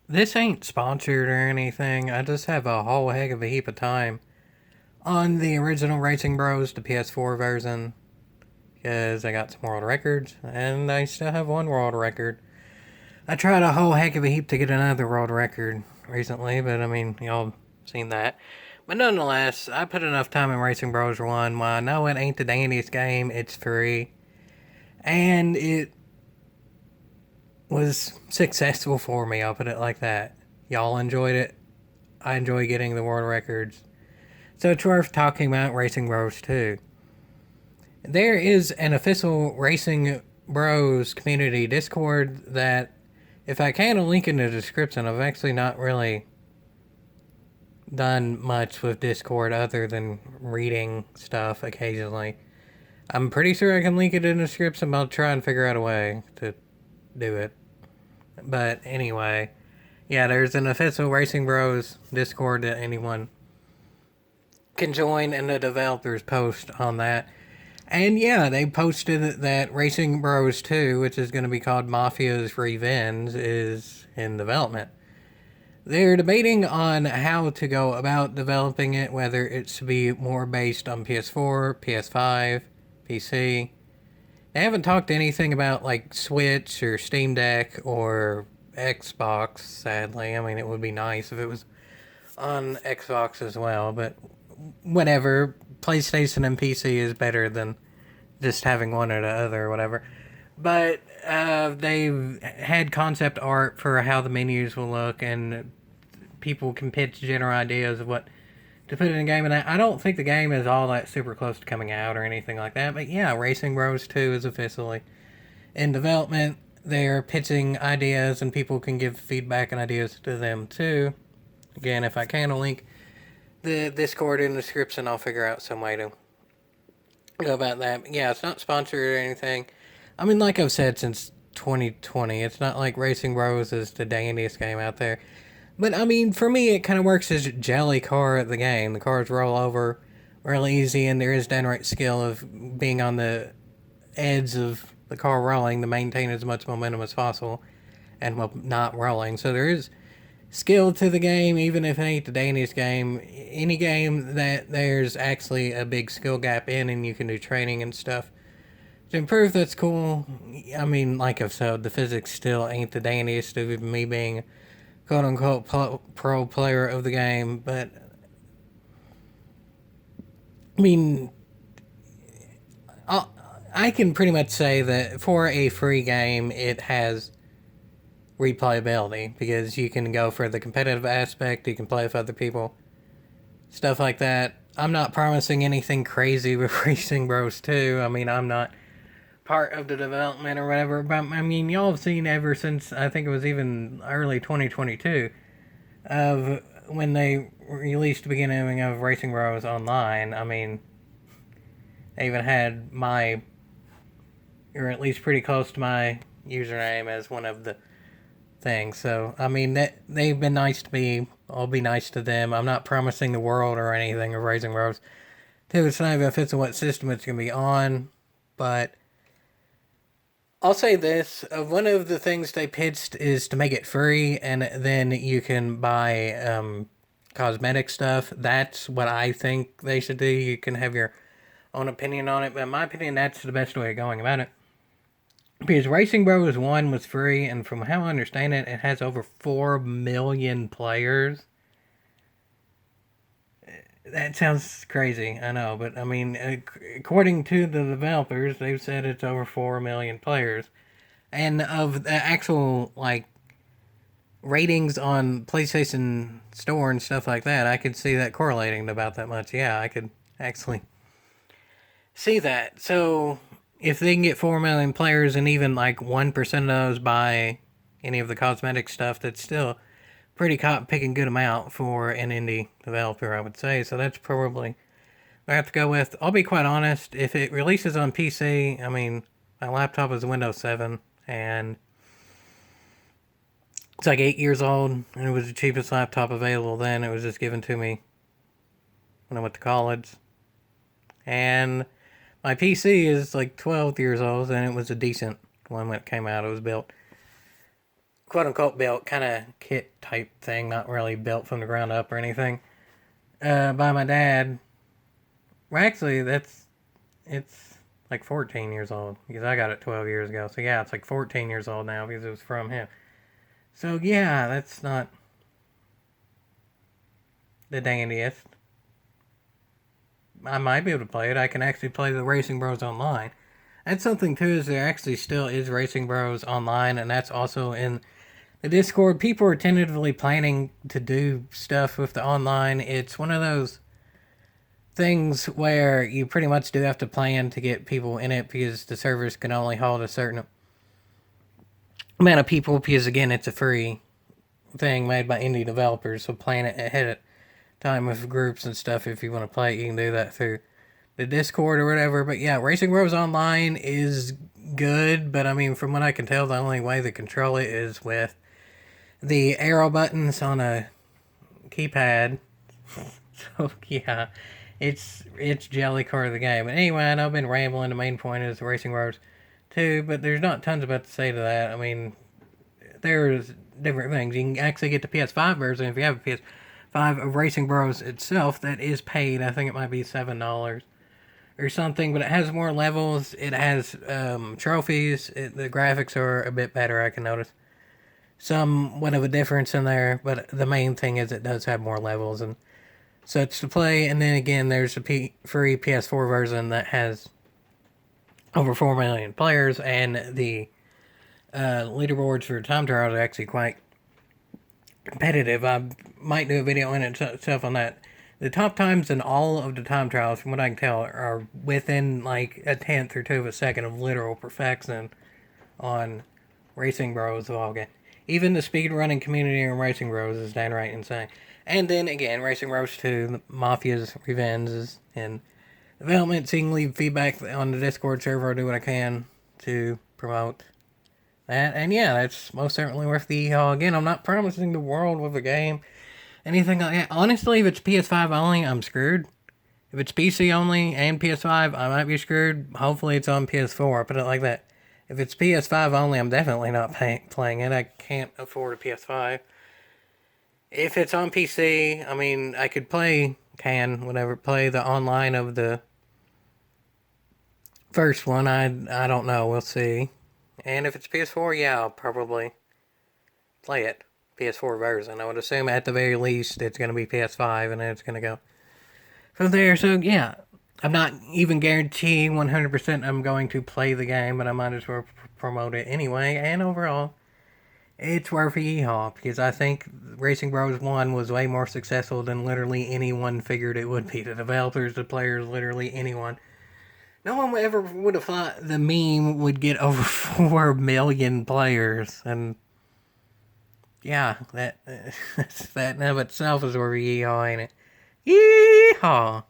This ain't sponsored or anything. I just have a whole heck of a heap of time on the original Racing Bros, the PS4 version, because I got some world records, and I still have one world record. I tried a whole heck of a heap to get another world record recently, but I mean, y'all seen that. But nonetheless, I put enough time in Racing Bros 1. While I know it ain't the dandiest game, it's free. And it was successful for me, I'll put it like that. Y'all enjoyed it. I enjoy getting the world records. So it's worth talking about Racing Bros 2. There is an official Racing Bros community Discord that, if I can, I'll link in the description. I've actually not really done much with Discord other than reading stuff occasionally. I'm pretty sure I can link it in the description, but I'll try and figure out a way to do it. But anyway, yeah, there's an official Racing Bros Discord that anyone can join, and the developers post on that. And yeah, they posted that Racing Bros 2, which is going to be called Mafia's Revenge, is in development. They're debating on how to go about developing it, whether it should be more based on PS4, PS5, PC. They haven't talked anything about like Switch or Steam Deck or Xbox, sadly. I mean, it would be nice if it was on Xbox as well, but whatever. PlayStation and PC is better than just having one or the other or whatever. But they've had concept art for how the menus will look, and people can pitch general ideas of what to put in a game. And I don't think the game is all that super close to coming out or anything like that. But yeah, Racing Bros 2 is officially in development. They're pitching ideas, and people can give feedback and ideas to them too. Again, if I can, I'll link the Discord in the description. I'll figure out some way to go about that. But yeah, it's not sponsored or anything. I mean, like I've said since 2020, it's not like Racing Bros is the dandiest game out there. But I mean, for me, it kind of works as jelly car at the game. The cars roll over really easy, and there is downright skill of being on the edge of the car rolling to maintain as much momentum as possible and while not rolling. So there is skill to the game, even if it ain't the dandiest game. Any game that there's actually a big skill gap in and you can do training and stuff to improve, that's cool. I mean, like I've said, the physics still ain't the dandiest of me being quote unquote pro player of the game, but I mean, I can pretty much say that for a free game, it has replayability because you can go for the competitive aspect, you can play with other people, stuff like that. I'm not promising anything crazy with Racing Bros 2. I mean, I'm not part of the development or whatever, but I mean, y'all have seen ever since I think it was even early 2022 of when they released the beginning of Racing Bros Online. I mean, they even had my, or at least pretty close to my username as one of the things. So I mean, that they've been nice to me. I'll be nice to them. I'm not promising the world or anything of Racing Bros. Two, it's not even official what system it's gonna be on, but I'll say this: one of the things they pitched is to make it free, and then you can buy cosmetic stuff. That's what I think they should do. You can have your own opinion on it, but in my opinion, that's the best way of going about it. Because Racing Bros 1 was free, and from how I understand it, it has over 4 million players. That sounds crazy, I know, but I mean, according to the developers, they've said it's over 4 million players. And of the actual, like, ratings on PlayStation Store and stuff like that, I could see that correlating to about that much. Yeah, I could actually see that. So, if they can get 4 million players and even like 1% of those buy any of the cosmetic stuff, that's still pretty cotton picking good amount for an indie developer, I would say. So that's probably I have to go with. I'll be quite honest. If it releases on PC, I mean, my laptop is a Windows 7, and it's like 8 years old, and it was the cheapest laptop available then. It was just given to me when I went to college, and my PC is like 12 years old, and it was a decent one when it came out. It was built quote unquote built, kind of kit type thing, not really built from the ground up or anything, by my dad. Well, actually, it's like 14 years old because I got it 12 years ago. So yeah, it's like 14 years old now because it was from him. So yeah, that's not the dandiest. I might be able to play it. I can actually play the Racing Bros online. That's something too, is there actually still is Racing Bros online, and that's also in the Discord. People are tentatively planning to do stuff with the online. It's one of those things where you pretty much do have to plan to get people in it because the servers can only hold a certain amount of people because again it's a free thing made by indie developers, so plan it ahead of time with groups and stuff. If you want to play it, you can do that through the Discord or whatever. But yeah, Racing Bros Online is good, but I mean, from what I can tell, the only way to control it is with the arrow buttons on a keypad. So yeah, it's Jellycar of the game. But anyway, I know I've been rambling. The main point is Racing Bros 2, but there's not tons about to say to that. I mean, there's different things. You can actually get the PS5 version if you have a PS5 of Racing Bros itself that is paid. I think it might be $7 or something, but it has more levels. It has trophies. The graphics are a bit better, I can notice. Somewhat of a difference in there, but the main thing is it does have more levels and such to play. And then again, there's a free PS4 version that has over 4 million players, and the leaderboards for time trials are actually quite competitive. I might do a video in itself on that. The top times in all of the time trials, from what I can tell, are within like a tenth or two of a second of literal perfection on Racing Bros. Of all game. Even the speedrunning community in Racing Bros is downright insane. And then again, Racing Bros 2, Mafia's Revenge is in development, so you can leave feedback on the Discord server. I'll do what I can to promote that. And yeah, that's most certainly worth the again, I'm not promising the world with a game, anything like that. Honestly, if it's PS5 only, I'm screwed. If it's PC only and PS5, I might be screwed. Hopefully it's on PS4, I'll put it like that. If it's PS5 only, I'm definitely not playing it. I can't afford a PS5. If it's on PC, I mean, I could play the online of the first one. I don't know. We'll see. And if it's PS4, yeah, I'll probably play it. PS4 version. I would assume at the very least it's going to be PS5 and then it's going to go from there. So yeah, I'm not even guaranteeing 100% I'm going to play the game, but I might as well promote it anyway. And overall, it's worth a yeehaw because I think Racing Bros 1 was way more successful than literally anyone figured it would be. The developers, the players, literally anyone. No one ever would have thought the meme would get over 4 million players. And yeah, that in of itself is worth a yeehaw, ain't it? Yeehaw!